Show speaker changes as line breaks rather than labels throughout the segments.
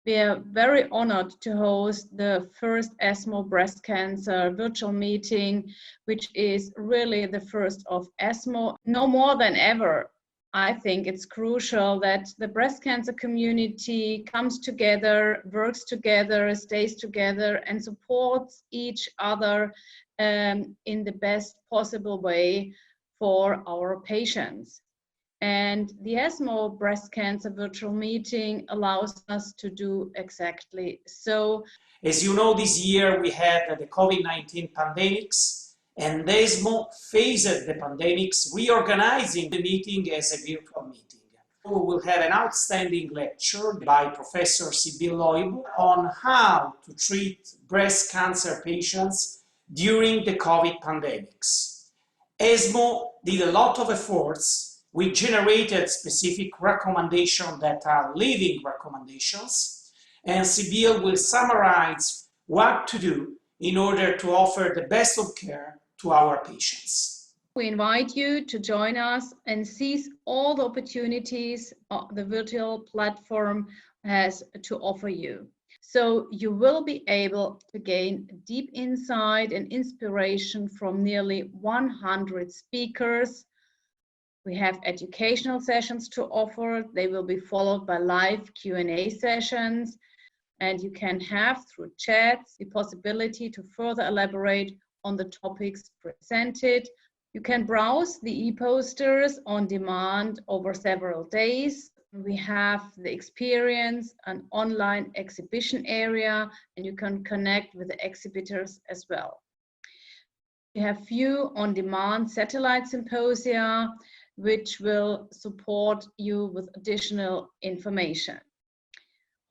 We are very honored to host the first ESMO breast cancer virtual meeting, which is really the first of ESMO. No more than ever, I think it's crucial that the breast cancer community comes together, works together, stays together, and supports each other in the best possible way for our patients. And the ESMO breast cancer virtual meeting allows us to do exactly so.
As you know, this year we had the COVID-19 pandemics, and ESMO faced the pandemics, reorganizing the meeting as a virtual meeting. We will have an outstanding lecture by Professor Sibylle Loibl on how to treat breast cancer patients during the COVID pandemics. ESMO did a lot of efforts. We generated specific recommendations that are living recommendations, and Sibylle will summarize what to do in order to offer the best of care to our patients.
We invite you to join us and seize all the opportunities the virtual platform has to offer you. So you will be able to gain deep insight and inspiration from nearly 100 speakers. We have educational sessions to offer. They will be followed by live Q&A sessions. And you can have, through chats, the possibility to further elaborate on the topics presented. You can browse the e-posters on demand over several days. We have the experience, an online exhibition area, and you can connect with the exhibitors as well. We have few on-demand satellite symposia, which will support you with additional information.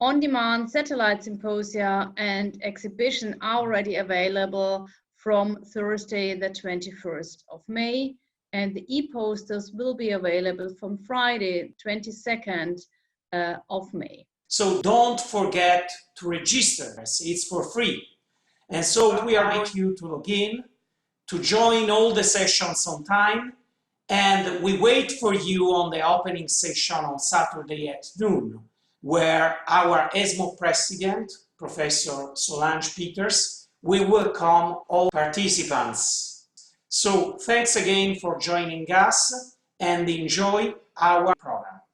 On-demand satellite symposia and exhibition are already available from Thursday, the 21st of May, and the e-posters will be available from Friday, 22nd of May.
So don't forget to register. It's for free. And so we invite you to log in, to join all the sessions on time, and we wait for you on the opening session on Saturday at noon, where our ESMO president, Professor Solange Peters, will welcome all participants. So thanks again for joining us and enjoy our program.